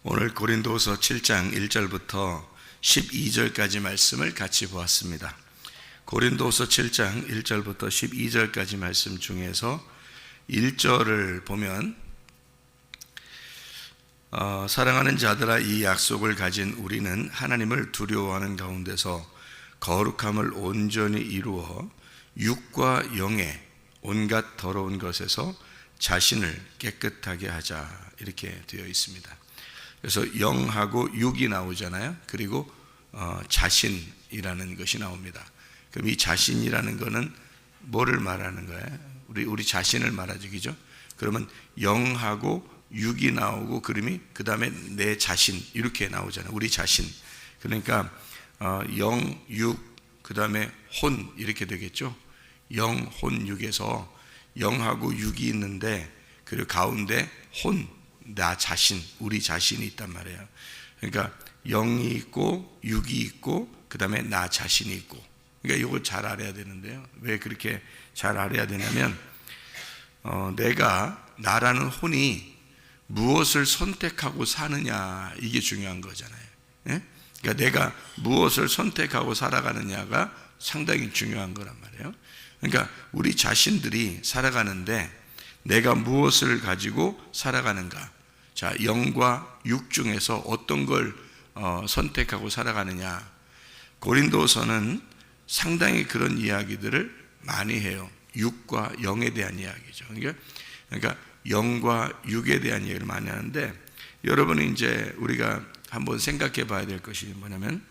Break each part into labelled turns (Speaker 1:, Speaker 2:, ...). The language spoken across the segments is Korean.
Speaker 1: 오늘 고린도후서 7장 1절부터 12절까지 말씀을 같이 보았습니다. 고린도후서 7장 1절부터 12절까지 말씀 중에서 1절을 보면 사랑하는 자들아, 이 약속을 가진 우리는 하나님을 두려워하는 가운데서 거룩함을 온전히 이루어 육과 영의 온갖 더러운 것에서 자신을 깨끗하게 하자, 이렇게 되어 있습니다. 그래서 영하고 육이 나오잖아요. 그리고 자신이라는 것이 나옵니다. 그럼 이 자신이라는 것은 뭐를 말하는 거예요? 우리 자신을 말하죠, 그죠? 그러면 영하고 육이 나오고, 그 다음에 내 자신, 이렇게 나오잖아요. 우리 자신. 그러니까 영, 육, 그 다음에 혼, 이렇게 되겠죠. 영, 혼, 육에서 영하고 육이 있는데, 그리고 가운데 혼, 나 자신, 우리 자신이 있단 말이에요. 그러니까 영이 있고 육이 있고 그 다음에 나 자신이 있고. 그러니까 이걸 잘 알아야 되는데요. 왜 그렇게 잘 알아야 되냐면 내가, 나라는 혼이 무엇을 선택하고 사느냐, 이게 중요한 거잖아요. 예? 그러니까 내가 무엇을 선택하고 살아가느냐가 상당히 중요한 거란 말이에요. 그러니까 우리 자신들이 살아가는데 내가 무엇을 가지고 살아가는가? 자, 영과 육 중에서 어떤 걸 선택하고 살아가느냐? 고린도서는 상당히 그런 이야기들을 많이 해요. 육과 영에 대한 이야기죠. 그러니까 영과 육에 대한 이야기를 많이 하는데, 여러분이 이제 우리가 한번 생각해 봐야 될 것이 뭐냐면,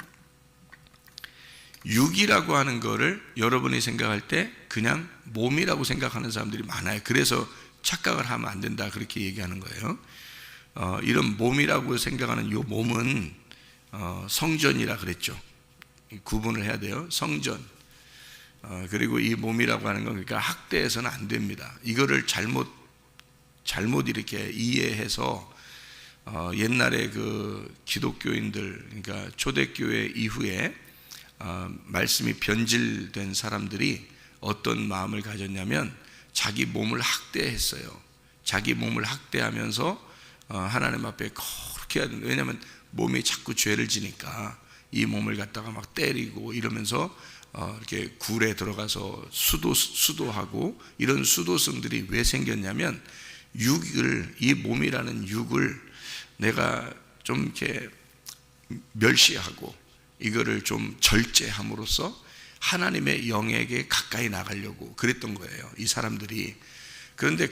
Speaker 1: 육이라고 하는 거를 여러분이 생각할 때 그냥 몸이라고 생각하는 사람들이 많아요. 그래서 착각을 하면 안 된다, 그렇게 얘기하는 거예요. 이런 몸이라고 생각하는 이 몸은 성전이라 그랬죠. 구분을 해야 돼요. 성전. 그리고 이 몸이라고 하는 건, 그러니까 학대해서는 안 됩니다. 이거를 잘못 이렇게 이해해서 옛날에 그 기독교인들, 그러니까 초대교회 이후에 말씀이 변질된 사람들이 어떤 마음을 가졌냐면, 자기 몸을 학대했어요. 자기 몸을 학대하면서 하나님 앞에 그렇게 해야 된다. 왜냐하면 몸이 자꾸 죄를 지니까 이 몸을 갖다가 막 때리고 이러면서 이렇게 굴에 들어가서 수도하고, 이런 수도성들이 왜 생겼냐면, 이 몸이라는 육을 내가 좀 이렇게 멸시하고 이거를 좀 절제함으로써 하나님의 영에게 가까이 나가려고 그랬던 거예요, 이 사람들이. 그런데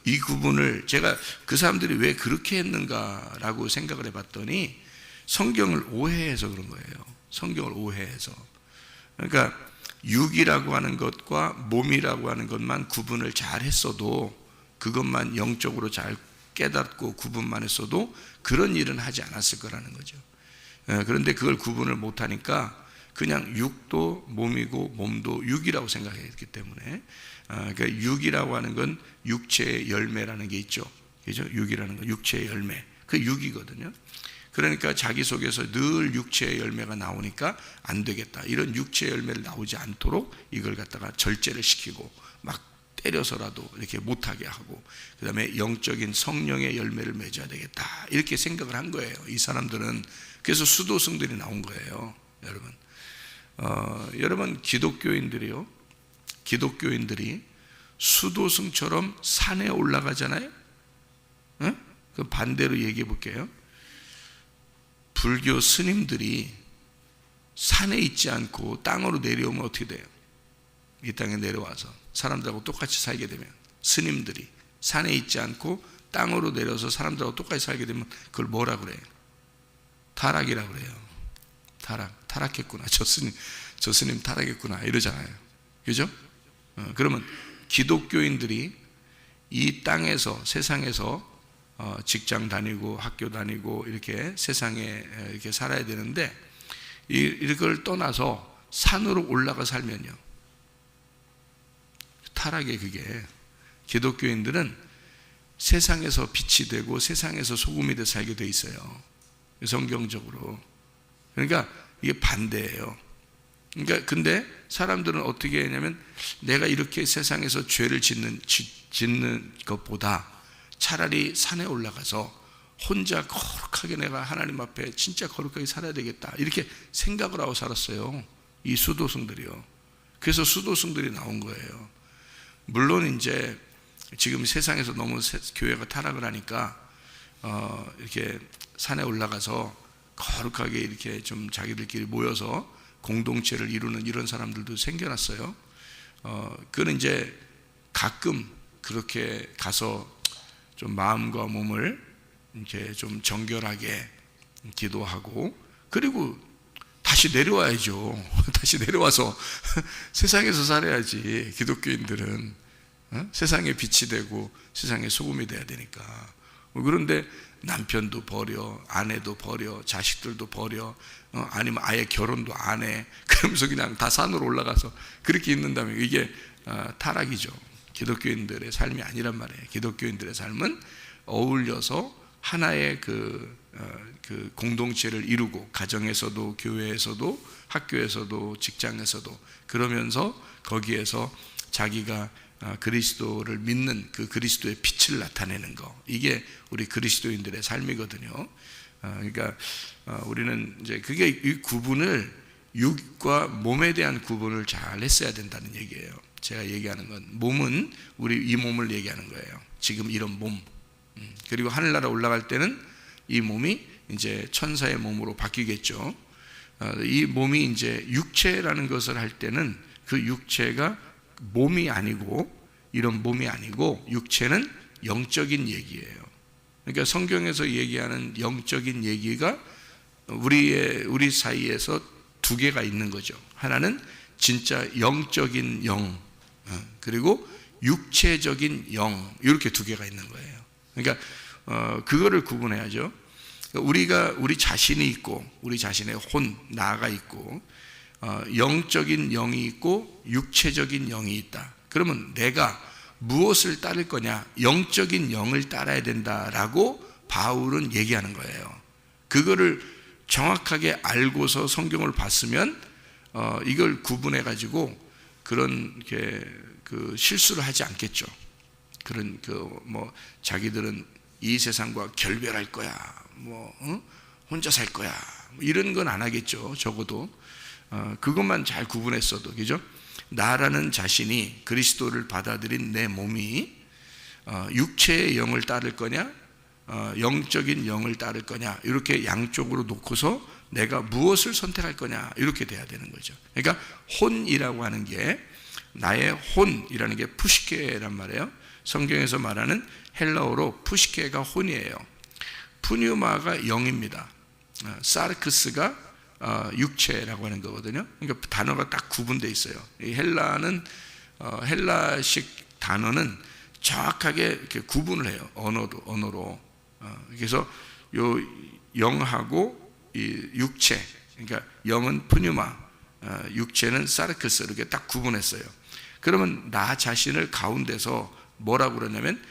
Speaker 1: 이 구분을 제가 그 사람들이 왜 그렇게 했는가라고 생각을 해봤더니, 성경을 오해해서 그런 거예요. 성경을 오해해서. 그러니까 육이라고 하는 것과 몸이라고 하는 것만 구분을 잘 했어도, 그것만 영적으로 잘 깨닫고 구분만 했어도 그런 일은 하지 않았을 거라는 거죠. 그런데 그걸 구분을 못하니까 그냥 육도 몸이고 몸도 육이라고 생각했기 때문에, 그러니까 육이라고 하는 건 육체의 열매라는 게 있죠. 그죠? 육이라는 건 육체의 열매. 그 육이거든요. 그러니까 자기 속에서 늘 육체의 열매가 나오니까 안 되겠다. 이런 육체의 열매를 나오지 않도록 이걸 갖다가 절제를 시키고 막 때려서라도 이렇게 못하게 하고, 그 다음에 영적인 성령의 열매를 맺어야 되겠다, 이렇게 생각을 한 거예요, 이 사람들은. 그래서 수도승들이 나온 거예요, 여러분. 여러분, 기독교인들이 수도승처럼 산에 올라가잖아요. 그 반대로 얘기해 볼게요. 불교 스님들이 산에 있지 않고 땅으로 내려오면 어떻게 돼요? 이 땅에 내려와서 사람들하고 똑같이 살게 되면, 스님들이 산에 있지 않고 땅으로 내려서 사람들하고 똑같이 살게 되면 그걸 뭐라 그래요? 타락이라고 그래요. 타락했구나. 저 스님 타락했구나, 이러잖아요. 그죠? 그러면 기독교인들이 이 땅에서, 세상에서 직장 다니고 학교 다니고 이렇게 세상에 이렇게 살아야 되는데, 이걸 떠나서 산으로 올라가 살면요, 타락의, 그게 기독교인들은 세상에서 빛이 되고 세상에서 소금이 되어 살게 돼 있어요, 성경적으로. 그러니까 이게 반대예요. 그러니까 근데 사람들은 어떻게 했냐면, 내가 이렇게 세상에서 죄를 짓는 것보다 차라리 산에 올라가서 혼자 거룩하게 내가 하나님 앞에 진짜 거룩하게 살아야 되겠다 이렇게 생각을 하고 살았어요. 이 수도승들이요. 그래서 수도승들이 나온 거예요. 물론 이제 지금 세상에서 너무 교회가 타락을 하니까 이렇게 산에 올라가서 거룩하게 이렇게 좀 자기들끼리 모여서 공동체를 이루는 이런 사람들도 생겨났어요. 그는 이제 가끔 그렇게 가서 좀 마음과 몸을 이렇게 좀 정결하게 기도하고 그리고 다시 내려와야죠. 다시 내려와서 세상에서 살아야지. 기독교인들은 세상에 빛이 되고 세상에 소금이 돼야 되니까. 그런데 남편도 버려, 아내도 버려, 자식들도 버려, 아니면 아예 결혼도 안 해. 그러면서 그냥 다 산으로 올라가서 그렇게 있는다면 이게 타락이죠. 기독교인들의 삶이 아니란 말이에요. 기독교인들의 삶은 어울려서 하나의 그 공동체를 이루고 가정에서도 교회에서도 학교에서도 직장에서도 그러면서 거기에서 자기가 그리스도를 믿는 그 그리스도의 빛을 나타내는 거, 이게 우리 그리스도인들의 삶이거든요. 그러니까 우리는 이제 그게 이 구분을 육과 몸에 대한 구분을 잘 했어야 된다는 얘기예요. 제가 얘기하는 건 몸은 우리 이 몸을 얘기하는 거예요. 지금 이런 몸. 그리고 하늘나라 올라갈 때는 이 몸이 이제 천사의 몸으로 바뀌겠죠. 이 몸이 이제 육체라는 것을 할 때는 그 육체가 몸이 아니고 이런 몸이 아니고 육체는 영적인 얘기예요. 그러니까 성경에서 얘기하는 영적인 얘기가 우리 사이에서 두 개가 있는 거죠. 하나는 진짜 영적인 영, 그리고 육체적인 영, 이렇게 두 개가 있는 거예요. 그러니까 그거를 구분해야죠. 우리가 우리 자신이 있고 우리 자신의 혼, 나가 있고 영적인 영이 있고 육체적인 영이 있다. 그러면 내가 무엇을 따를 거냐? 영적인 영을 따라야 된다라고 바울은 얘기하는 거예요. 그거를 정확하게 알고서 성경을 봤으면 이걸 구분해 가지고 그런 그 실수를 하지 않겠죠. 그런 뭐 자기들은 이 세상과 결별할 거야, 혼자 살 거야, 이런 건 안 하겠죠. 적어도 그것만 잘 구분했어도, 그죠? 나라는 자신이 그리스도를 받아들인 내 몸이 육체의 영을 따를 거냐, 영적인 영을 따를 거냐, 이렇게 양쪽으로 놓고서 내가 무엇을 선택할 거냐, 이렇게 돼야 되는 거죠. 그러니까 혼이라고 하는 게, 나의 혼이라는 게 푸시케란 말이에요. 성경에서 말하는 헬라어로 푸시케가 혼이에요. 푸뉴마가 영입니다. 사르크스가 육체라고 하는 거거든요. 그러니까 단어가 딱 구분되어 있어요. 이 헬라식 단어는 정확하게 이렇게 구분을 해요. 언어로. 그래서 요 영하고 이 육체, 그러니까 영은 푸뉴마, 육체는 사르크스, 이렇게 딱 구분했어요. 그러면 나 자신을 가운데서 뭐라고 그러냐면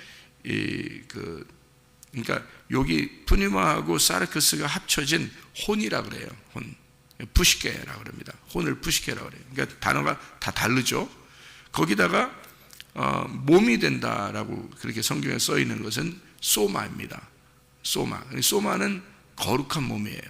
Speaker 1: 그러니까 여기 푸뉴마하고 사르크스가 합쳐진 혼이라고 그래요. 혼. 푸시케라고 그럽니다. 혼을 푸시케라고 그래요. 그러니까 단어가 다 다르죠. 거기다가 몸이 된다라고 그렇게 성경에 써 있는 것은 소마입니다. 소마는 거룩한 몸이에요.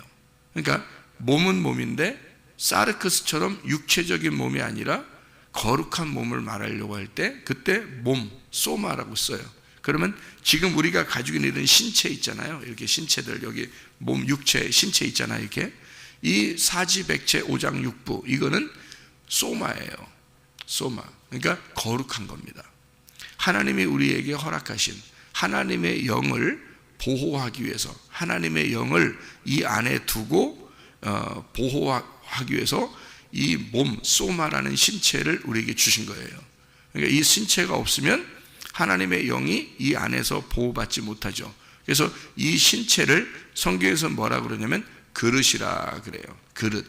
Speaker 1: 그러니까 몸은 몸인데 사르크스처럼 육체적인 몸이 아니라 거룩한 몸을 말하려고 할 때 그때 몸, 소마라고 써요. 그러면 지금 우리가 가지고 있는 이런 신체 있잖아요. 이렇게 신체들, 여기 몸, 육체, 신체 있잖아요. 이렇게 이 사지백체 오장육부, 이거는 소마예요. 소마. 그러니까 거룩한 겁니다. 하나님이 우리에게 허락하신 하나님의 영을 보호하기 위해서, 하나님의 영을 이 안에 두고 보호하기 위해서 이 몸, 소마라는 신체를 우리에게 주신 거예요. 그러니까 이 신체가 없으면 하나님의 영이 이 안에서 보호받지 못하죠. 그래서 이 신체를 성경에서 뭐라 그러냐면 그릇이라 그래요. 그릇.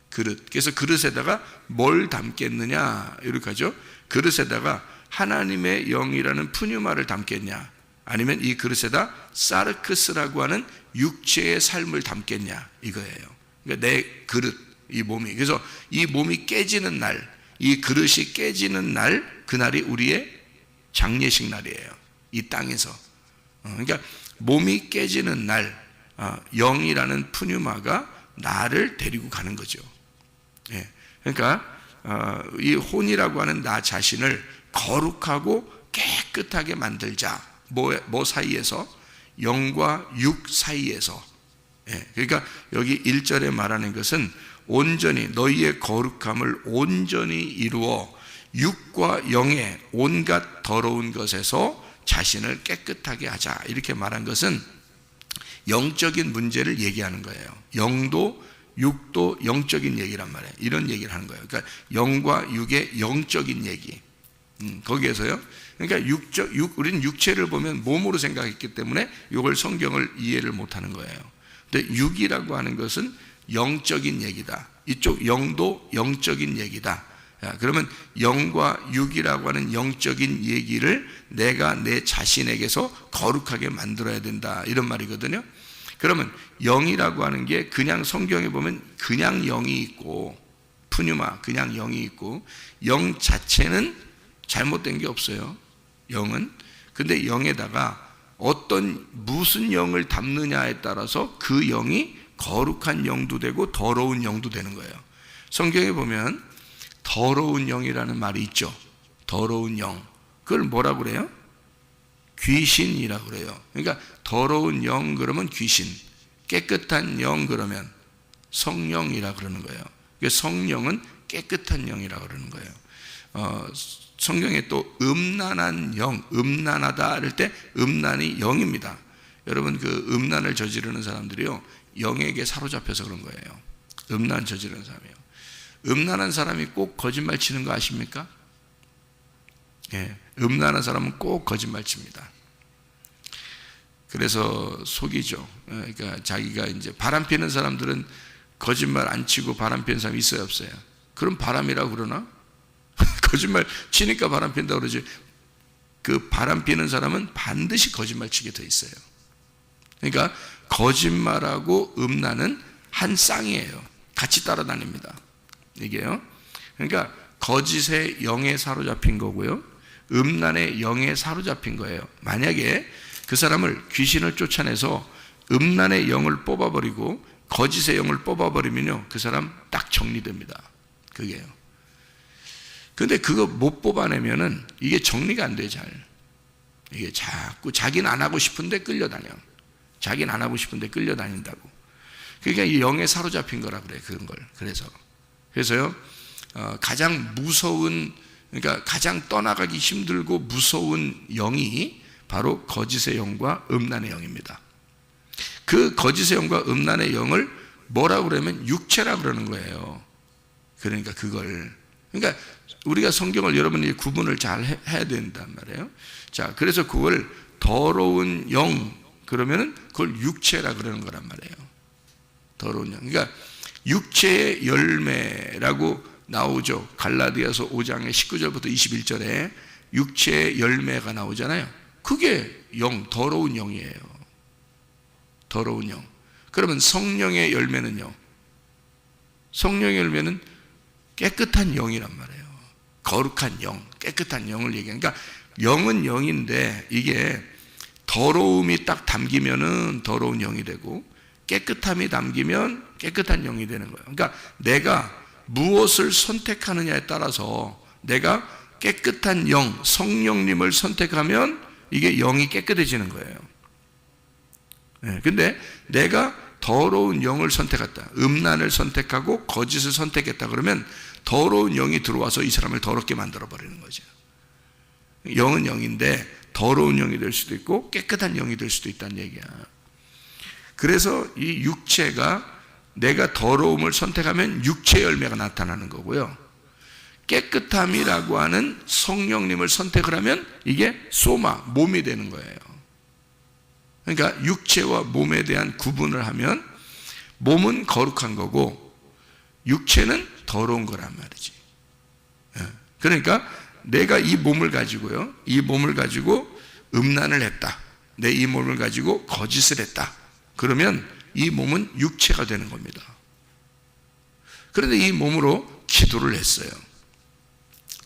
Speaker 1: 그릇. 그래서 그릇에다가 뭘 담겠느냐, 이렇게 하죠. 그릇에다가 하나님의 영이라는 푸뉴마를 담겠냐, 아니면 이 그릇에다 사르크스라고 하는 육체의 삶을 담겠냐, 이거예요. 그러니까 내 그릇, 이 몸이. 그래서 이 몸이 깨지는 날, 이 그릇이 깨지는 날, 그날이 우리의 장례식 날이에요. 이 땅에서. 그러니까 몸이 깨지는 날 영이라는 푸뉴마가 나를 데리고 가는 거죠. 예. 그러니까 이 혼이라고 하는 나 자신을 거룩하고 깨끗하게 만들자. 뭐 사이에서? 영과 육 사이에서. 예. 그러니까 여기 1절에 말하는 것은 온전히 너희의 거룩함을 온전히 이루어 육과 영의 온갖 더러운 것에서 자신을 깨끗하게 하자. 이렇게 말한 것은 영적인 문제를 얘기하는 거예요. 영도 육도 영적인 얘기란 말이에요. 이런 얘기를 하는 거예요. 그러니까 영과 육의 영적인 얘기. 거기에서요. 그러니까 우리는 육체를 보면 몸으로 생각했기 때문에 이걸 성경을 이해를 못하는 거예요. 근데 육이라고 하는 것은 영적인 얘기다. 이쪽 영도 영적인 얘기다. 그러면 영과 육이라고 하는 영적인 얘기를 내가 내 자신에게서 거룩하게 만들어야 된다. 이런 말이거든요. 그러면 영이라고 하는 게 그냥 성경에 보면 그냥 영이 있고 푸뉴마 그냥 영이 있고 영 자체는 잘못된 게 없어요. 영은. 근데 영에다가 무슨 영을 담느냐에 따라서 그 영이 거룩한 영도 되고 더러운 영도 되는 거예요. 성경에 보면 더러운 영이라는 말이 있죠. 더러운 영. 그걸 뭐라고 그래요? 귀신이라고 그래요. 그러니까 더러운 영 그러면 귀신, 깨끗한 영 그러면 성령이라고 그러는 거예요. 성령은 깨끗한 영이라고 그러는 거예요. 성경에 또 음란한 영, 음란하다 할 때 음란이 영입니다. 여러분 그 음란을 저지르는 사람들이요 영에게 사로잡혀서 그런 거예요. 음란 저지르는 사람이요. 음란한 사람이 꼭 거짓말 치는 거 아십니까? 예, 음란한 사람은 꼭 거짓말 칩니다. 그래서 속이죠. 그러니까 자기가 이제 바람 피는 사람들은 거짓말 안 치고 바람 피는 사람이 있어요, 없어요? 그럼 바람이라고 그러나? 거짓말 치니까 바람 핀다 그러지. 그 바람 피는 사람은 반드시 거짓말 치게 돼 있어요. 그러니까 거짓말하고 음란은 한 쌍이에요. 같이 따라다닙니다. 이게요. 그러니까 거짓의 영에 사로잡힌 거고요. 음란의 영에 사로잡힌 거예요. 만약에 그 사람을 귀신을 쫓아내서 음란의 영을 뽑아버리고 거짓의 영을 뽑아버리면요. 그 사람 딱 정리됩니다. 그게요. 근데 그거 못 뽑아내면은 이게 정리가 안 돼, 잘. 이게 자꾸 자기는 안 하고 싶은데 끌려다녀. 자기는 안 하고 싶은데 끌려다닌다고. 그러니까 이 영에 사로잡힌 거라 그래, 그런 걸. 그래서요, 가장 무서운, 그러니까 가장 떠나가기 힘들고 무서운 영이 바로 거짓의 영과 음란의 영입니다. 그 거짓의 영과 음란의 영을 뭐라고 그러면 육체라고 그러는 거예요. 그러니까 그걸. 그러니까 우리가 성경을 여러분이 구분을 잘 해야 된단 말이에요. 자, 그래서 그걸 더러운 영, 그러면은 그걸 육체라 그러는 거란 말이에요. 더러운 영. 그러니까 육체의 열매라고 나오죠. 갈라디아서 5장의 19절부터 21절에 육체의 열매가 나오잖아요. 그게 영, 더러운 영이에요. 더러운 영. 그러면 성령의 열매는요? 성령의 열매는 깨끗한 영이란 말이에요. 거룩한 영, 깨끗한 영을 얘기하는. 그러니까 영은 영인데 이게 더러움이 딱 담기면은 더러운 영이 되고 깨끗함이 담기면 깨끗한 영이 되는 거예요. 그러니까 내가 무엇을 선택하느냐에 따라서 내가 깨끗한 영, 성령님을 선택하면 이게 영이 깨끗해지는 거예요. 근데 내가 더러운 영을 선택했다. 음란을 선택하고 거짓을 선택했다. 그러면 더러운 영이 들어와서 이 사람을 더럽게 만들어버리는 거죠. 영은 영인데 더러운 영이 될 수도 있고 깨끗한 영이 될 수도 있다는 얘기야. 그래서 이 육체가 내가 더러움을 선택하면 육체 열매가 나타나는 거고요. 깨끗함이라고 하는 성령님을 선택을 하면 이게 소마, 몸이 되는 거예요. 그러니까 육체와 몸에 대한 구분을 하면 몸은 거룩한 거고 육체는 더러운 거란 말이지. 그러니까 내가 이 몸을 가지고요, 이 몸을 가지고 음란을 했다. 내 이 몸을 가지고 거짓을 했다. 그러면 이 몸은 육체가 되는 겁니다. 그런데 이 몸으로 기도를 했어요.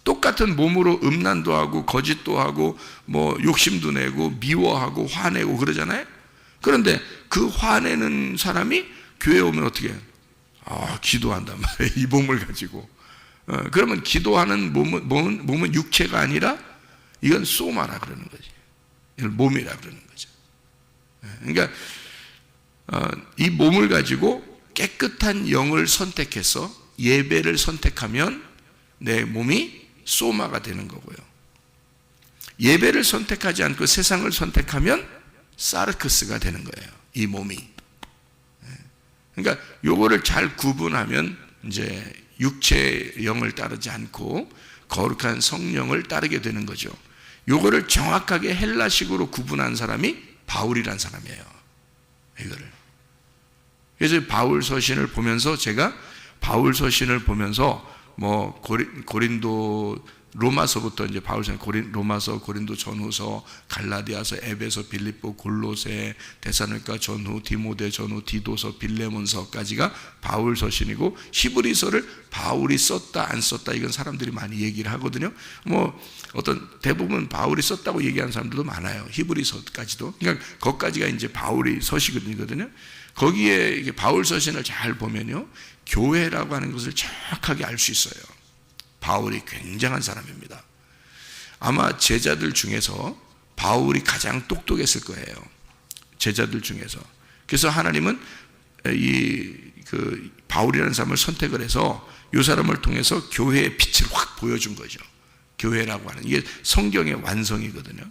Speaker 1: 똑같은 몸으로 음란도 하고 거짓도 하고 뭐 욕심도 내고 미워하고 화내고 그러잖아요. 그런데 그 화내는 사람이 교회 오면 어떻게 해요? 기도한단 말이에요. 이 몸을 가지고. 그러면 기도하는 몸은 육체가 아니라 이건 소마라 그러는 거지. 이건 몸이라 그러는 거죠. 그러니까 이 몸을 가지고 깨끗한 영을 선택해서 예배를 선택하면 내 몸이 소마가 되는 거고요. 예배를 선택하지 않고 세상을 선택하면 사르크스가 되는 거예요. 이 몸이. 그러니까 요거를 잘 구분하면 이제 육체의 영을 따르지 않고 거룩한 성령을 따르게 되는 거죠. 요거를 정확하게 헬라식으로 구분한 사람이 바울이란 사람이에요. 이거를. 그래서 바울 서신을 보면서 제가 바울 서신을 보면서 뭐 고린도 로마서부터 이제 바울 서신 로마서, 고린도 전후서, 갈라디아서, 에베소, 빌립보, 골로새, 데살로니가 전후, 디모데 전후, 디도서, 빌레몬서까지가 바울 서신이고 히브리서를 바울이 썼다 안 썼다 이건 사람들이 많이 얘기를 하거든요. 뭐 어떤 대부분 바울이 썼다고 얘기하는 사람들도 많아요. 히브리서까지도. 그러니까 거기까지가 이제 바울이 서신이거든요. 거기에 이게 바울 서신을 잘 보면요, 교회라고 하는 것을 정확하게 알 수 있어요. 바울이 굉장한 사람입니다. 아마 제자들 중에서 바울이 가장 똑똑했을 거예요. 제자들 중에서. 그래서 하나님은 그 바울이라는 사람을 선택을 해서 이 사람을 통해서 교회의 빛을 확 보여준 거죠. 교회라고 하는 이게 성경의 완성이거든요.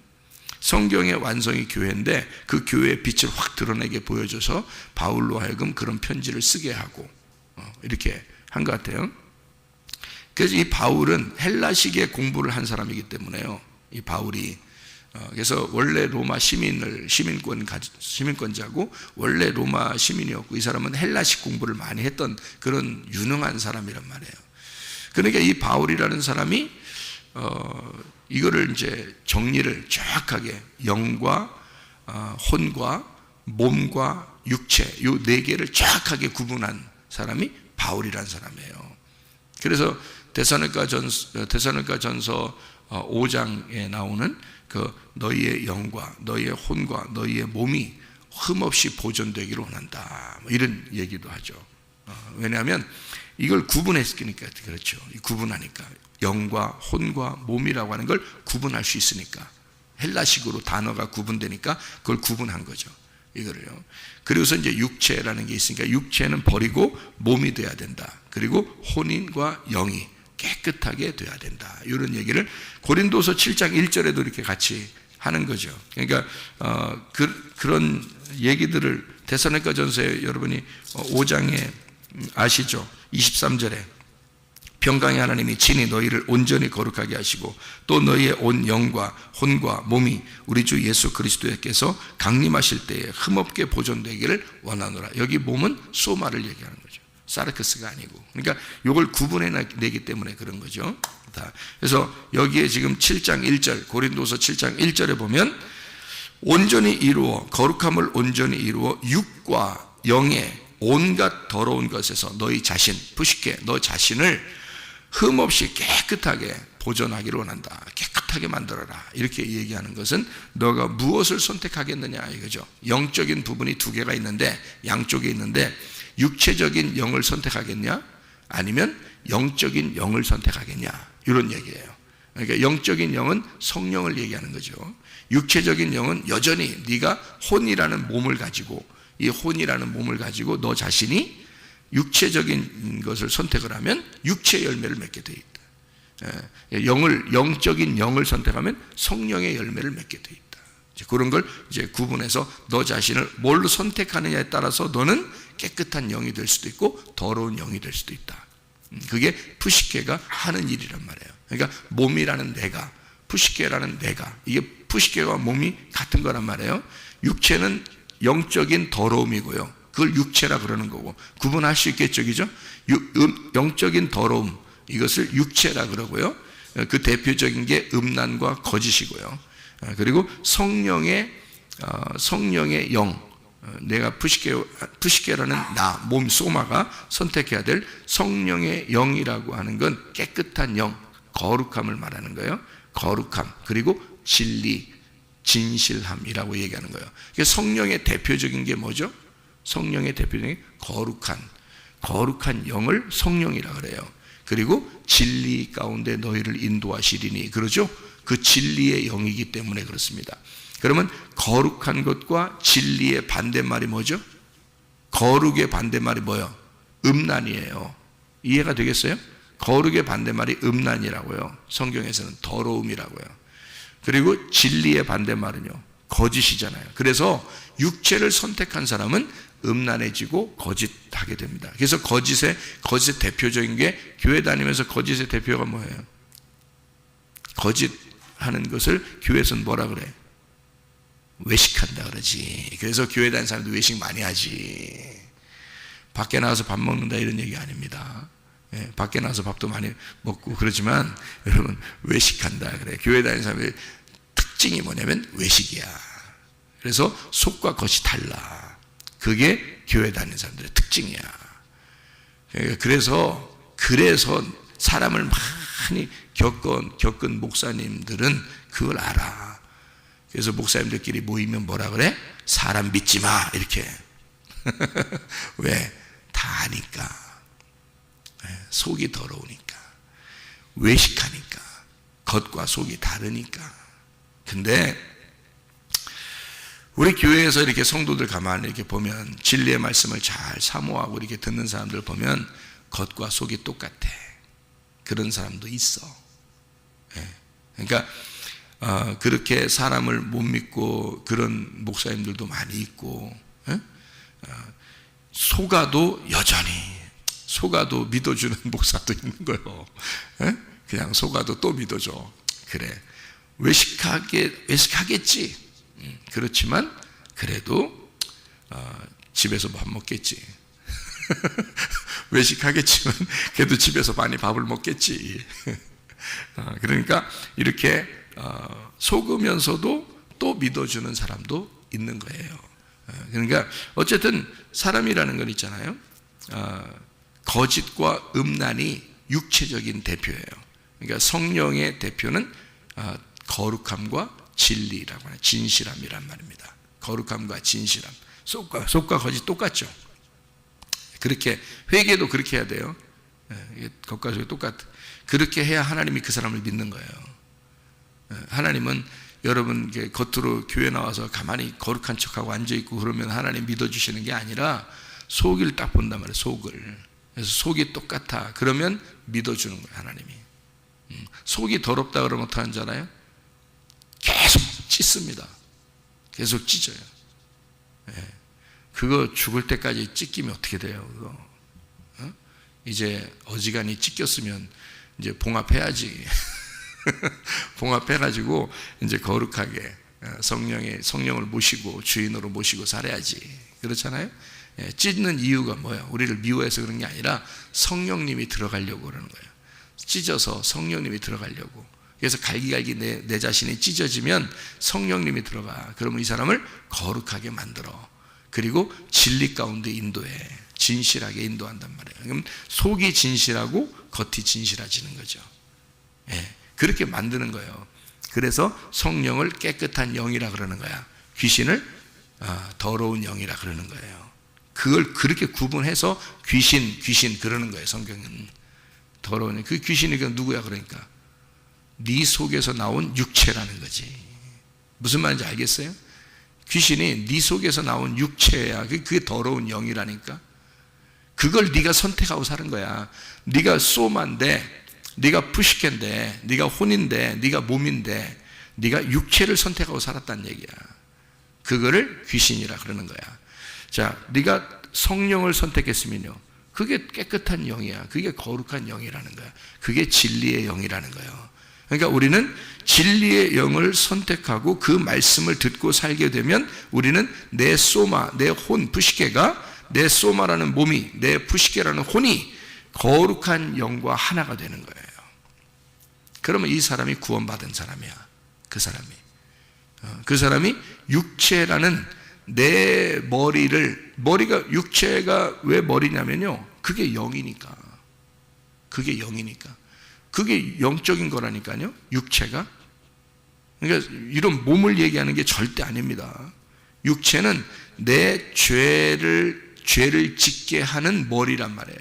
Speaker 1: 성경의 완성이 교회인데 그 교회의 빛을 확 드러내게 보여줘서 바울로 하여금 그런 편지를 쓰게 하고 이렇게 한 것 같아요. 그래서 이 바울은 헬라식의 공부를 한 사람이기 때문에요. 이 바울이 그래서 원래 로마 시민권자고 원래 로마 시민이었고 이 사람은 헬라식 공부를 많이 했던 그런 유능한 사람이란 말이에요. 그러니까 이 바울이라는 사람이 이거를 이제 정리를 정확하게 영과 혼과 몸과 육체 이 네 개를 정확하게 구분한 사람이 바울이라는 사람이에요. 그래서 데살로니가전서 5장에 나오는 그 너희의 영과 너희의 혼과 너희의 몸이 흠없이 보존되기를 원한다. 뭐 이런 얘기도 하죠. 왜냐하면 이걸 구분했으니까 그렇죠. 구분하니까 영과 혼과 몸이라고 하는 걸 구분할 수 있으니까 헬라식으로 단어가 구분되니까 그걸 구분한 거죠. 이거를요. 그리고서 이제 육체라는 게 있으니까 육체는 버리고 몸이 돼야 된다. 그리고 혼인과 영이 깨끗하게 돼야 된다. 이런 얘기를 고린도서 7장 1절에도 이렇게 같이 하는 거죠. 그러니까 그런 얘기들을 데살로니가전서에 여러분이 5장에 아시죠? 23절에 평강의 하나님이 친히 너희를 온전히 거룩하게 하시고 또 너희의 온 영과 혼과 몸이 우리 주 예수 그리스도께서 강림하실 때에 흠없게 보존되기를 원하노라. 여기 몸은 소마를 얘기하는 거죠. 사르크스가 아니고. 그러니까 이걸 구분해내기 때문에 그런 거죠. 그래서 여기에 지금 7장 1절 고린도서 7장 1절에 보면 온전히 이루어 거룩함을 온전히 이루어 육과 영의 온갖 더러운 것에서 너희 자신 푸시케 너 자신을 흠없이 깨끗하게 보존하기를 원한다. 깨끗하게 만들어라. 이렇게 얘기하는 것은 너가 무엇을 선택하겠느냐 이거죠. 영적인 부분이 두 개가 있는데 양쪽에 있는데 육체적인 영을 선택하겠냐 아니면 영적인 영을 선택하겠냐 이런 얘기예요. 그러니까 영적인 영은 성령을 얘기하는 거죠. 육체적인 영은 여전히 네가 혼이라는 몸을 가지고 이 혼이라는 몸을 가지고 너 자신이 육체적인 것을 선택을 하면 육체 열매를 맺게 돼 있다. 영적인 영을 선택하면 성령의 열매를 맺게 돼 있다. 그런 걸 이제 구분해서 너 자신을 뭘로 선택하느냐에 따라서 너는 깨끗한 영이 될 수도 있고 더러운 영이 될 수도 있다. 그게 푸시케가 하는 일이란 말이에요. 그러니까 몸이라는 내가, 푸시케라는 내가, 이게 푸시케와 몸이 같은 거란 말이에요. 육체는 영적인 더러움이고요. 그걸 육체라 그러는 거고 구분할 수 있겠죠, 그죠? 영적인 더러움 이것을 육체라 그러고요. 그 대표적인 게 음란과 거짓이고요. 그리고 성령의 영, 내가 푸시케라는 나, 몸 소마가 선택해야 될 성령의 영이라고 하는 건 깨끗한 영, 거룩함을 말하는 거예요. 거룩함, 그리고 진리, 진실함이라고 얘기하는 거예요. 성령의 대표적인 게 뭐죠? 성령의 대표적인 게 거룩한 영을 성령이라 그래요. 그리고 진리 가운데 너희를 인도하시리니, 그러죠? 그 진리의 영이기 때문에 그렇습니다. 그러면 거룩한 것과 진리의 반대말이 뭐죠? 거룩의 반대말이 뭐예요? 음란이에요. 이해가 되겠어요? 거룩의 반대말이 음란이라고요. 성경에서는 더러움이라고요. 그리고 진리의 반대말은요, 거짓이잖아요. 그래서 육체를 선택한 사람은 음란해지고 거짓하게 됩니다. 그래서 거짓의 대표적인 게, 교회 다니면서 거짓의 대표가 뭐예요? 거짓하는 것을 교회에서는 뭐라 그래? 외식한다 그러지. 그래서 교회 다니는 사람들 외식 많이 하지. 밖에 나가서 밥 먹는다 이런 얘기 아닙니다. 예, 밖에 나가서 밥도 많이 먹고 그러지만 여러분, 외식한다 그래. 교회 다니는 사람의 특징이 뭐냐면 외식이야. 그래서 속과 겉이 달라. 그게 교회 다니는 사람들의 특징이야. 그래서 사람을 많이 겪은 목사님들은 그걸 알아. 그래서 목사님들끼리 모이면 뭐라 그래? 사람 믿지 마, 이렇게. 왜? 다 아니까. 속이 더러우니까, 외식하니까, 겉과 속이 다르니까. 근데 우리 교회에서 이렇게 성도들 가만히 이렇게 보면, 진리의 말씀을 잘 사모하고 이렇게 듣는 사람들 보면 겉과 속이 똑같아. 그런 사람도 있어. 그러니까 그렇게 사람을 못 믿고 그런 목사님들도 많이 있고, 속아도 믿어주는 목사도 있는 거예요. 그냥 속아도 또 믿어줘. 그래, 외식하겠지. 그렇지만 그래도 집에서 밥 먹겠지. 외식하겠지만 그래도 집에서 많이 밥을 먹겠지. 그러니까 이렇게 속으면서도 또 믿어주는 사람도 있는 거예요. 그러니까 어쨌든 사람이라는 건 있잖아요, 거짓과 음란이 육체적인 대표예요. 그러니까 성령의 대표는 거룩함과 진리라고 하는, 진실함이란 말입니다. 거룩함과 진실함, 속과 거짓 똑같죠. 그렇게 회개도 그렇게 해야 돼요. 겉과 속이 똑같아. 그렇게 해야 하나님이 그 사람을 믿는 거예요. 하나님은 여러분 겉으로 교회 나와서 가만히 거룩한 척하고 앉아있고 그러면 하나님 믿어주시는 게 아니라 속을 딱 본단 말이에요. 속을. 그래서 속이 똑같아. 그러면 믿어주는 거예요, 하나님이. 속이 더럽다 그러면 어떡하는 줄 알아요? 계속 찢습니다. 계속 찢어요. 그거 죽을 때까지 찢기면 어떻게 돼요? 그거 이제 어지간히 찢겼으면 이제 봉합해야지. 봉합해가지고 이제 거룩하게 성령을 모시고 주인으로 모시고 살아야지. 그렇잖아요? 찢는 이유가 뭐야? 우리를 미워해서 그런 게 아니라 성령님이 들어가려고 그러는 거예요. 찢어서 성령님이 들어가려고. 그래서 갈기갈기 내 자신이 찢어지면 성령님이 들어가. 그러면 이 사람을 거룩하게 만들어. 그리고 진리 가운데 인도해. 진실하게 인도한단 말이에요. 그럼 속이 진실하고 겉이 진실해지는 거죠. 그렇게 만드는 거예요. 그래서 성령을 깨끗한 영이라 그러는 거야. 귀신을 더러운 영이라 그러는 거예요. 그걸 그렇게 구분해서 귀신 그러는 거예요. 성경은 더러운 영. 그 귀신이 누구야? 그러니까 네 속에서 나온 육체라는 거지. 무슨 말인지 알겠어요? 귀신이 네 속에서 나온 육체야. 그게 더러운 영이라니까. 그걸 네가 선택하고 사는 거야. 네가 소마인데, 네가 푸시케인데, 네가 혼인데, 네가 몸인데, 네가 육체를 선택하고 살았다는 얘기야. 그거를 귀신이라 그러는 거야. 자, 네가 성령을 선택했으면요, 그게 깨끗한 영이야. 그게 거룩한 영이라는 거야. 그게 진리의 영이라는 거예요. 그러니까 우리는 진리의 영을 선택하고 그 말씀을 듣고 살게 되면 우리는 내 소마, 내 혼, 푸시케가, 내 소마라는 몸이, 내 푸시케라는 혼이 거룩한 영과 하나가 되는 거예요. 그러면 이 사람이 구원받은 사람이야. 그 사람이 육체라는 내 머리가, 육체가 왜 머리냐면요, 그게 영이니까. 그게 영적인 거라니까요. 육체가. 그러니까 이런 몸을 얘기하는 게 절대 아닙니다. 육체는 내 죄를 짓게 하는 머리란 말이에요.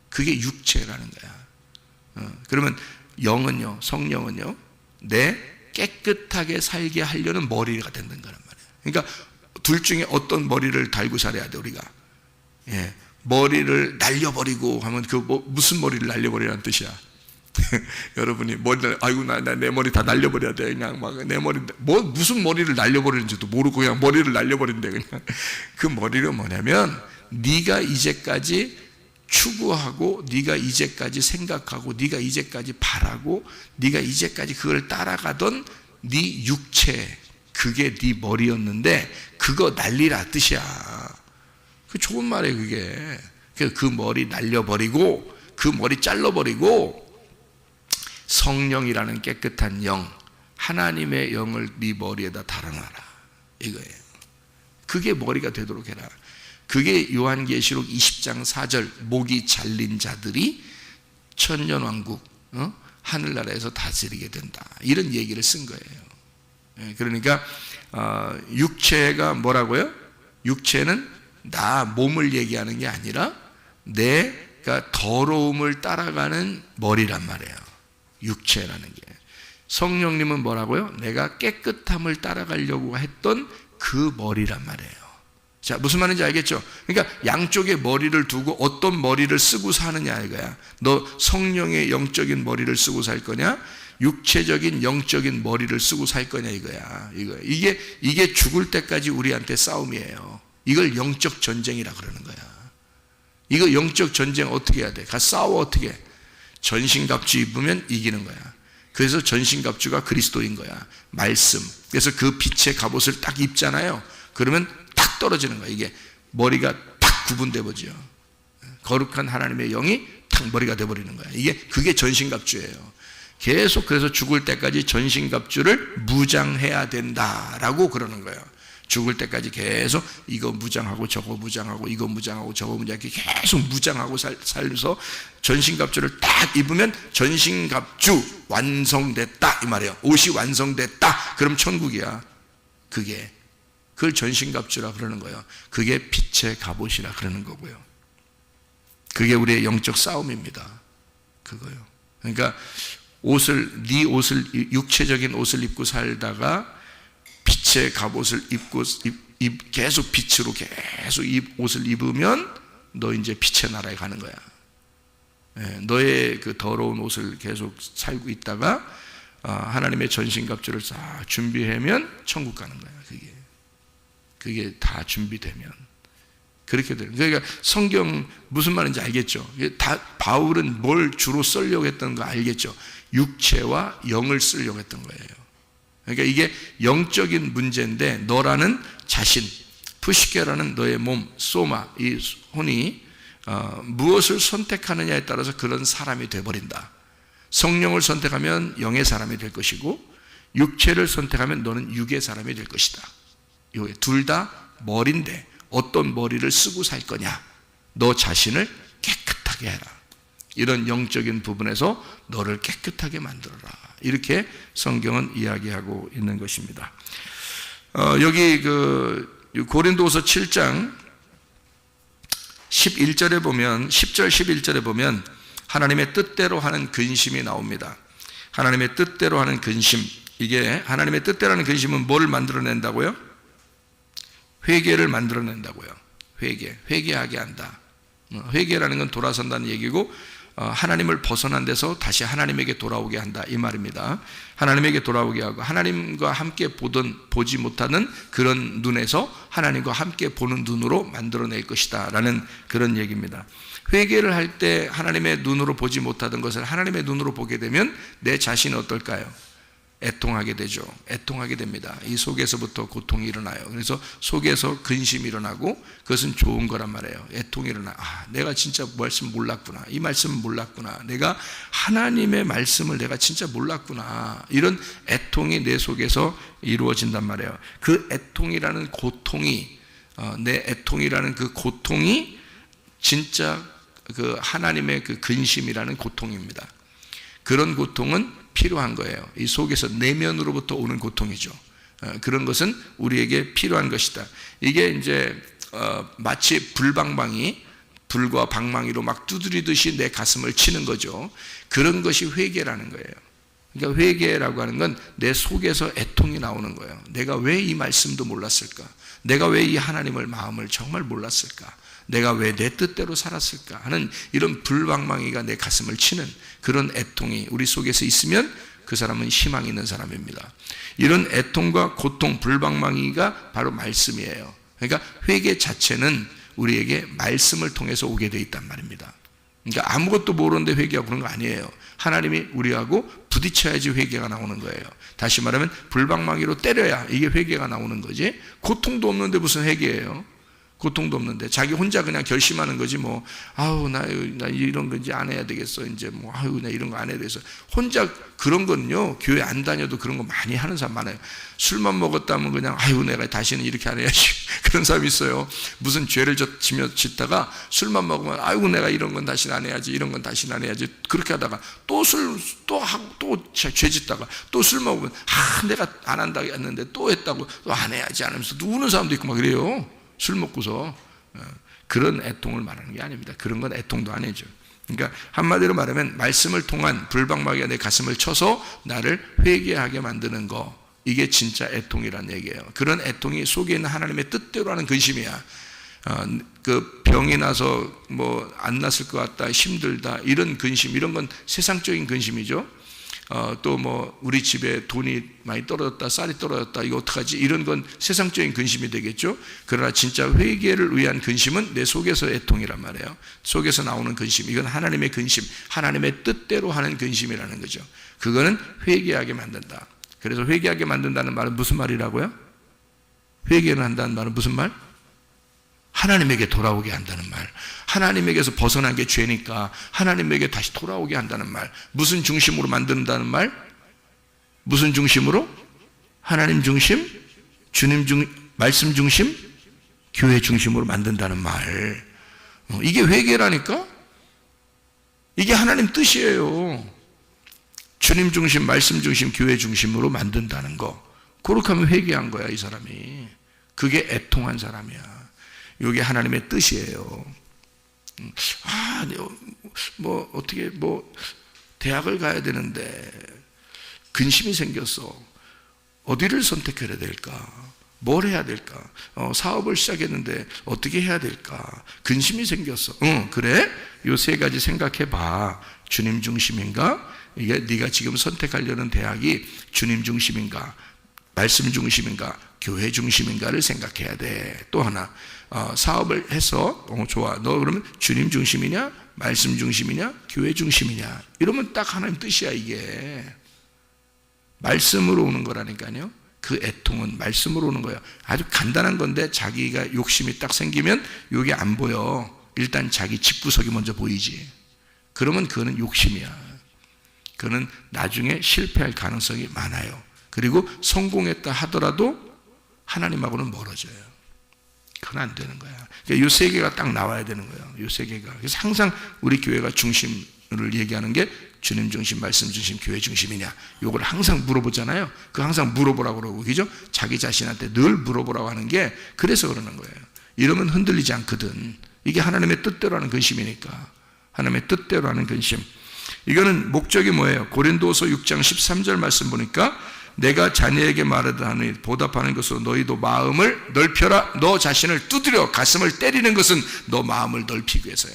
Speaker 1: 그게 육체라는 거야. 그러면 영은요, 성령은요, 내 깨끗하게 살게 하려는 머리가 된다는 거란 말이에요. 그러니까 둘 중에 어떤 머리를 달고 살아야 돼, 우리가. 예, 머리를 날려버리고 하면 무슨 머리를 날려버리라는 뜻이야? 여러분이 아이고 내 머리 다 날려버려야 돼. 그냥 막 내 머리 무슨 머리를 날려버리는지도 모르고 그냥 머리를 날려버린대. 그냥 그 머리가 뭐냐면 네가 이제까지 추구하고 네가 이제까지 생각하고 네가 이제까지 바라고 네가 이제까지 그걸 따라가던 네 육체, 그게 네 머리였는데 그거 날리라 뜻이야. 그 좋은 말이에요. 그게 그 머리 날려버리고 그 머리 잘라버리고 성령이라는 깨끗한 영, 하나님의 영을 네 머리에다 달아놔라, 이거예요. 그게 머리가 되도록 해라. 그게 요한계시록 20장 4절 목이 잘린 자들이 천년왕국, 하늘나라에서 다스리게 된다, 이런 얘기를 쓴 거예요. 그러니까 육체가 뭐라고요? 육체는 나 몸을 얘기하는 게 아니라 내가 더러움을 따라가는 머리란 말이에요. 육체라는 게. 성령님은 뭐라고요? 내가 깨끗함을 따라가려고 했던 그 머리란 말이에요. 자, 무슨 말인지 알겠죠? 그러니까 양쪽에 머리를 두고 어떤 머리를 쓰고 사느냐 이거야. 너 성령의 영적인 머리를 쓰고 살 거냐? 육체적인 영적인 머리를 쓰고 살 거냐 이거야. 이게 죽을 때까지 우리한테 싸움이에요. 이걸 영적 전쟁이라 그러는 거야. 이거 영적 전쟁 어떻게 해야 돼? 싸워 어떻게? 전신갑주 입으면 이기는 거야. 그래서 전신갑주가 그리스도인 거야. 말씀. 그래서 그 빛의 갑옷을 딱 입잖아요. 그러면 탁 떨어지는 거야. 이게 머리가 탁 구분돼 버죠. 거룩한 하나님의 영이 탁 머리가 돼 버리는 거야. 그게 전신갑주예요. 계속 그래서 죽을 때까지 전신갑주를 무장해야 된다라고 그러는 거예요. 죽을 때까지 계속 이거 무장하고 저거 무장하고 이거 무장하고 저거 무장하고 계속 무장하고 살면서 전신갑주를 딱 입으면 전신갑주 완성됐다 이 말이에요. 옷이 완성됐다. 그럼 천국이야. 그걸 전신갑주라 그러는 거예요. 그게 빛의 갑옷이라 그러는 거고요. 그게 우리의 영적 싸움입니다. 그거요. 그러니까 네 옷을 육체적인 옷을 입고 살다가 빛의 갑옷을 입고 계속 빛으로 계속 옷을 입으면 너 이제 빛의 나라에 가는 거야. 너의 그 더러운 옷을 계속 살고 있다가 하나님의 전신갑주를 싹 준비하면 천국 가는 거야. 그게 다 준비되면 그렇게 되는. 그러니까 성경 무슨 말인지 알겠죠? 바울은 뭘 주로 쓰려고 했던 거 알겠죠? 육체와 영을 쓰려고 했던 거예요. 그러니까 이게 영적인 문제인데 너라는 자신, 푸시케라는 너의 몸, 소마, 이 혼이 무엇을 선택하느냐에 따라서 그런 사람이 돼버린다. 성령을 선택하면 영의 사람이 될 것이고 육체를 선택하면 너는 육의 사람이 될 것이다. 둘 다 머리인데 어떤 머리를 쓰고 살 거냐. 너 자신을 깨끗하게 해라. 이런 영적인 부분에서 너를 깨끗하게 만들어라. 이렇게 성경은 이야기하고 있는 것입니다. 여기 고린도후서 7장 11절에 보면 10절 11절에 보면 하나님의 뜻대로 하는 근심이 나옵니다. 하나님의 뜻대로 하는 근심. 이게 하나님의 뜻대로 하는 근심은 뭘 만들어낸다고요? 회개를 만들어낸다고요. 회개하게 한다. 회개라는 건 돌아선다는 얘기고 하나님을 벗어난 데서 다시 하나님에게 돌아오게 한다 이 말입니다. 하나님에게 돌아오게 하고 하나님과 함께 보지 못하는 그런 눈에서 하나님과 함께 보는 눈으로 만들어낼 것이다 라는 그런 얘기입니다. 회개를 할 때 하나님의 눈으로 보지 못하던 것을 하나님의 눈으로 보게 되면 내 자신은 어떨까요? 애통하게 되죠. 애통하게 됩니다. 이 속에서부터 고통이 일어나요. 그래서 속에서 근심이 일어나고 그것은 좋은 거란 말이에요. 애통이 일어나. 내가 진짜 말씀 몰랐구나. 이 말씀은 몰랐구나. 내가 하나님의 말씀을 내가 진짜 몰랐구나. 이런 애통이 내 속에서 이루어진단 말이에요. 그 애통이라는 고통이 내 애통이라는 그 고통이 진짜 그 하나님의 그 근심이라는 고통입니다. 그런 고통은 필요한 거예요. 이 속에서 내면으로부터 오는 고통이죠. 그런 것은 우리에게 필요한 것이다. 이게 이제 마치 불방망이, 불과 방망이로 막 두드리듯이 내 가슴을 치는 거죠. 그런 것이 회개라는 거예요. 그러니까 회개라고 하는 건 내 속에서 애통이 나오는 거예요. 내가 왜 이 말씀도 몰랐을까? 내가 왜 이 하나님을 마음을 정말 몰랐을까? 내가 왜 내 뜻대로 살았을까 하는 이런 불방망이가 내 가슴을 치는 그런 애통이 우리 속에서 있으면 그 사람은 희망이 있는 사람입니다. 이런 애통과 고통, 불방망이가 바로 말씀이에요. 그러니까 회개 자체는 우리에게 말씀을 통해서 오게 돼 있단 말입니다. 그러니까 아무것도 모르는데 회개하고 그런 거 아니에요. 하나님이 우리하고 부딪혀야지 회개가 나오는 거예요. 다시 말하면 불방망이로 때려야 이게 회개가 나오는 거지. 고통도 없는데 무슨 회개예요? 고통도 없는데 자기 혼자 그냥 결심하는 거지 뭐. 아우 나 이런 거 이제 안 해야 되겠어. 이제 뭐 아우 나 이런 거 안 해야 되겠어. 혼자 그런 거는요, 교회 안 다녀도 그런 거 많이 하는 사람 많아요. 술만 먹었다면 그냥 아유 내가 다시는 이렇게 안 해야지. 그런 사람이 있어요. 무슨 죄를 짓다가 술만 먹으면 아이고 내가 이런 건 다시는 안 해야지, 이런 건 다시는 안 해야지. 그렇게 하다가 또 술 또 하고 또 죄 짓다가 또 술 먹으면 내가 안 한다고 했는데 또 했다고 또 안 해야지 하면서 우는 사람도 있고 막 그래요. 술 먹고서. 그런 애통을 말하는 게 아닙니다. 그런 건 애통도 아니죠. 그러니까 한마디로 말하면 말씀을 통한 불방망이가 내 가슴을 쳐서 나를 회개하게 만드는 거, 이게 진짜 애통이라는 얘기예요. 그런 애통이 속에 있는 하나님의 뜻대로 하는 근심이야. 그 병이 나서 뭐 안 났을 것 같다, 힘들다, 이런 근심, 이런 건 세상적인 근심이죠. 또 뭐 우리 집에 돈이 많이 떨어졌다, 쌀이 떨어졌다, 이거 어떡하지? 이런 건 세상적인 근심이 되겠죠. 그러나 진짜 회개를 위한 근심은 내 속에서 애통이란 말이에요. 속에서 나오는 근심, 이건 하나님의 근심, 하나님의 뜻대로 하는 근심이라는 거죠. 그거는 회개하게 만든다. 그래서 회개하게 만든다는 말은 무슨 말이라고요? 회개를 한다는 말은 무슨 말? 하나님에게 돌아오게 한다는 말. 하나님에게서 벗어난 게 죄니까 하나님에게 다시 돌아오게 한다는 말. 무슨 중심으로 만든다는 말? 무슨 중심으로? 하나님 중심, 주님 말씀 중심, 교회 중심으로 만든다는 말. 이게 회개라니까? 이게 하나님 뜻이에요. 주님 중심, 말씀 중심, 교회 중심으로 만든다는 거. 그렇게 하면 회개한 거야, 이 사람이. 그게 애통한 사람이야. 이게 하나님의 뜻이에요. 뭐 어떻게 뭐 대학을 가야 되는데 근심이 생겼어. 어디를 선택해야 될까? 뭘 해야 될까? 사업을 시작했는데 어떻게 해야 될까? 근심이 생겼어. 그래? 요 세 가지 생각해 봐. 주님 중심인가? 이게 네가 지금 선택하려는 대학이 주님 중심인가? 말씀 중심인가? 교회 중심인가를 생각해야 돼. 또 하나, 사업을 해서 좋아. 너 그러면 주님 중심이냐? 말씀 중심이냐? 교회 중심이냐? 이러면 딱 하나님 뜻이야. 이게 말씀으로 오는 거라니까요. 그 애통은 말씀으로 오는 거예요. 아주 간단한 건데 자기가 욕심이 딱 생기면 이게 안 보여. 일단 자기 집구석이 먼저 보이지. 그러면 그거는 욕심이야. 그거는 나중에 실패할 가능성이 많아요. 그리고 성공했다 하더라도 하나님하고는 멀어져요. 그건 안 되는 거야. 그러니까 이 세 개가 딱 나와야 되는 거예요. 이 세 개가. 그래서 항상 우리 교회가 중심을 얘기하는 게 주님 중심, 말씀 중심, 교회 중심이냐. 이걸 항상 물어보잖아요. 그 항상 물어보라고 그러고, 그죠? 자기 자신한테 늘 물어보라고 하는 게 그래서 그러는 거예요. 이러면 흔들리지 않거든. 이게 하나님의 뜻대로 하는 근심이니까. 하나님의 뜻대로 하는 근심. 이거는 목적이 뭐예요? 고린도서 6장 13절 말씀 보니까 내가 자네에게 말하다니 보답하는 것으로 너희도 마음을 넓혀라. 너 자신을 두드려 가슴을 때리는 것은 너 마음을 넓히기 위해서야.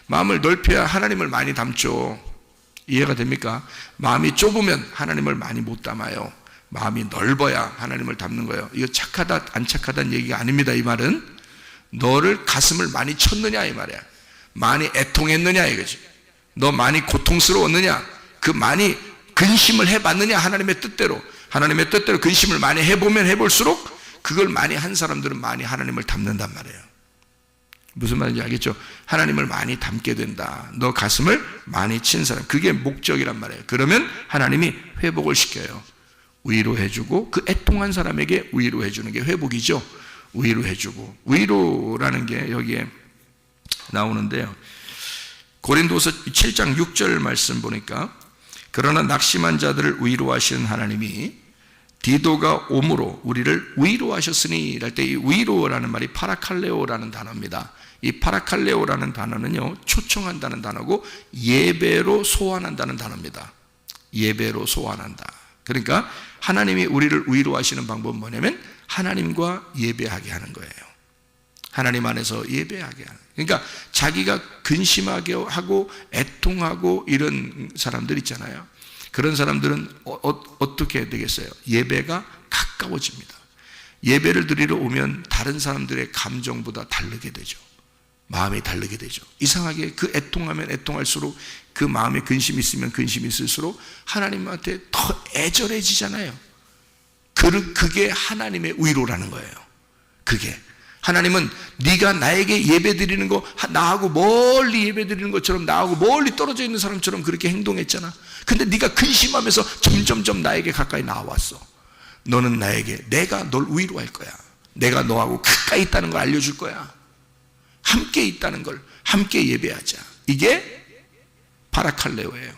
Speaker 1: 마음을 넓혀야 하나님을 많이 담죠. 이해가 됩니까? 마음이 좁으면 하나님을 많이 못 담아요. 마음이 넓어야 하나님을 담는 거예요. 이거 착하다 안 착하다는 얘기가 아닙니다. 이 말은 너를 가슴을 많이 쳤느냐 이 말이야. 많이 애통했느냐 이거지. 너 많이 고통스러웠느냐, 그 많이 근심을 해봤느냐. 하나님의 뜻대로 근심을 많이 해보면 해볼수록 그걸 많이 한 사람들은 많이 하나님을 담는단 말이에요. 무슨 말인지 알겠죠? 하나님을 많이 담게 된다. 너 가슴을 많이 친 사람, 그게 목적이란 말이에요. 그러면 하나님이 회복을 시켜요. 위로해주고, 그 애통한 사람에게 위로해주는 게 회복이죠. 위로해주고, 위로라는 게 여기에 나오는데요. 고린도서 7장 6절 말씀 보니까 그러나 낙심한 자들을 위로하시는 하나님이 디도가 옴으로 우리를 위로하셨으니 할 때 이 위로라는 말이 파라칼레오라는 단어입니다. 이 파라칼레오라는 단어는요, 초청한다는 단어고 예배로 소환한다는 단어입니다. 예배로 소환한다. 그러니까 하나님이 우리를 위로하시는 방법은 뭐냐면 하나님과 예배하게 하는 거예요. 하나님 안에서 예배하게 하는. 그러니까 자기가 근심하게 하고 애통하고 이런 사람들 있잖아요. 그런 사람들은 어떻게 해야 되겠어요? 예배가 가까워집니다. 예배를 드리러 오면 다른 사람들의 감정보다 다르게 되죠. 마음이 다르게 되죠. 이상하게 그 애통하면 애통할수록, 그 마음에 근심이 있으면 근심이 있을수록 하나님한테 더 애절해지잖아요. 그게 하나님의 위로라는 거예요. 그게 하나님은 네가 나에게 예배드리는 거, 나하고 멀리 예배드리는 것처럼, 나하고 멀리 떨어져 있는 사람처럼 그렇게 행동했잖아. 근데 네가 근심하면서 점점점 나에게 가까이 나왔어. 너는 나에게, 내가 널 위로할 거야. 내가 너하고 가까이 있다는 걸 알려줄 거야. 함께 있다는 걸, 함께 예배하자. 이게 파라칼레오예요.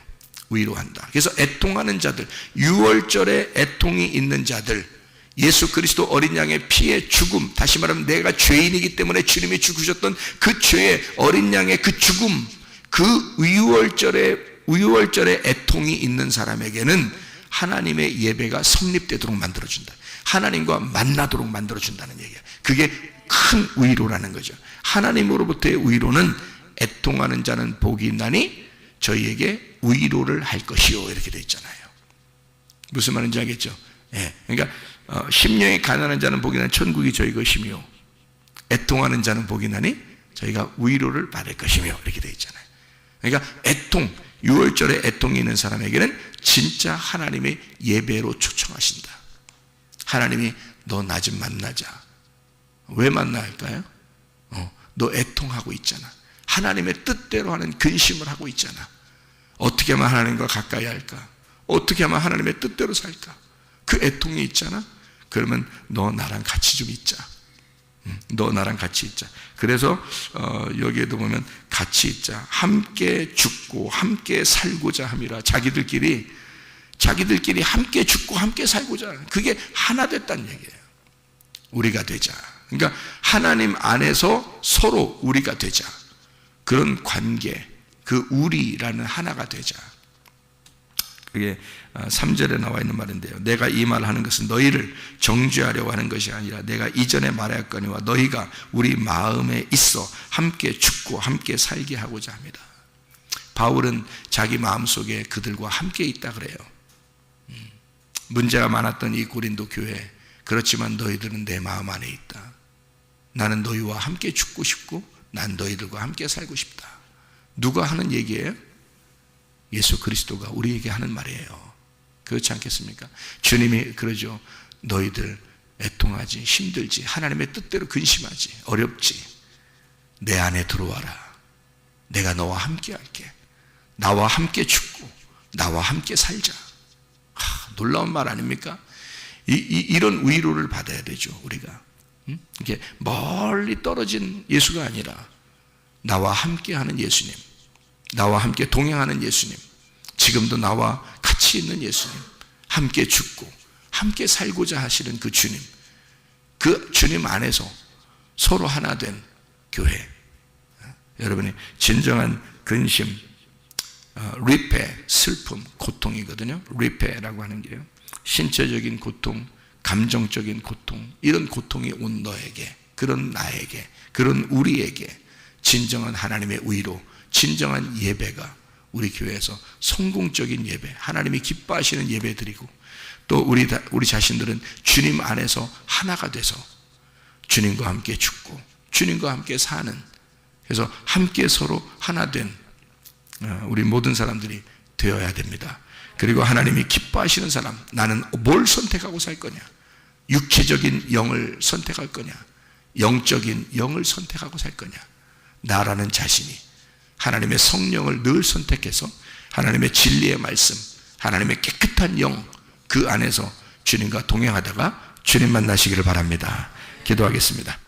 Speaker 1: 위로한다. 그래서 애통하는 자들, 유월절에 애통이 있는 자들, 예수 그리스도 어린 양의 피의 죽음, 다시 말하면 내가 죄인이기 때문에 주님이 죽으셨던 그 죄의 어린 양의 그 죽음, 그 유월절에 애통이 있는 사람에게는 하나님의 예배가 성립되도록 만들어준다. 하나님과 만나도록 만들어준다는 얘기야. 그게 큰 위로라는 거죠. 하나님으로부터의 위로는 애통하는 자는 복이 있나니 저희에게 위로를 할 것이요, 이렇게 되어 있잖아요. 무슨 말인지 알겠죠? 예. 그러니까 심령이 가난한 자는 복이 나니 천국이 저희 것이며, 애통하는 자는 복이 나니 저희가 위로를 받을 것이며, 이렇게 되어 있잖아요. 그러니까 애통, 6월절에 애통이 있는 사람에게는 진짜 하나님의 예배로 초청하신다. 하나님이 너 나 좀 만나자. 왜 만나야 할까요? 너 애통하고 있잖아. 하나님의 뜻대로 하는 근심을 하고 있잖아. 어떻게 하면 하나님과 가까이 할까? 어떻게 하면 하나님의 뜻대로 살까? 그 애통이 있잖아. 그러면 너 나랑 같이 좀 있자. 너 나랑 같이 있자. 그래서 여기에도 보면 같이 있자, 함께 죽고 함께 살고자 함이라. 자기들끼리 함께 죽고 함께 살고자, 그게 하나 됐다는 얘기예요. 우리가 되자. 그러니까 하나님 안에서 서로 우리가 되자. 그런 관계, 그 우리라는 하나가 되자. 그게 3절에 나와 있는 말인데요. 내가 이 말을 하는 것은 너희를 정죄하려고 하는 것이 아니라 내가 이전에 말하였거니와 너희가 우리 마음에 있어 함께 죽고 함께 살게 하고자 합니다. 바울은 자기 마음속에 그들과 함께 있다 그래요. 문제가 많았던 이 고린도 교회, 그렇지만 너희들은 내 마음 안에 있다. 나는 너희와 함께 죽고 싶고 난 너희들과 함께 살고 싶다. 누가 하는 얘기예요? 예수 그리스도가 우리에게 하는 말이에요. 그렇지 않겠습니까? 주님이 그러죠. 너희들 애통하지, 힘들지, 하나님의 뜻대로 근심하지, 어렵지, 내 안에 들어와라. 내가 너와 함께 할게. 나와 함께 죽고 나와 함께 살자. 놀라운 말 아닙니까? 이런 위로를 받아야 되죠, 우리가. 이게 멀리 떨어진 예수가 아니라 나와 함께 하는 예수님, 나와 함께 동행하는 예수님, 지금도 나와 같이 있는 예수님, 함께 죽고 함께 살고자 하시는 그 주님 안에서 서로 하나 된 교회. 여러분이 진정한 근심, 리페, 슬픔, 고통이거든요. 리페라고 하는 게요, 신체적인 고통, 감정적인 고통, 이런 고통이 온 너에게, 그런 나에게, 그런 우리에게 진정한 하나님의 위로, 진정한 예배가 우리 교회에서 성공적인 예배, 하나님이 기뻐하시는 예배 드리고, 또 우리 자신들은 주님 안에서 하나가 돼서 주님과 함께 죽고 주님과 함께 사는, 그래서 함께 서로 하나 된 우리 모든 사람들이 되어야 됩니다. 그리고 하나님이 기뻐하시는 사람, 나는 뭘 선택하고 살 거냐? 육체적인 영을 선택할 거냐? 영적인 영을 선택하고 살 거냐? 나라는 자신이 하나님의 성령을 늘 선택해서 하나님의 진리의 말씀, 하나님의 깨끗한 영, 그 안에서 주님과 동행하다가 주님 만나시기를 바랍니다. 기도하겠습니다.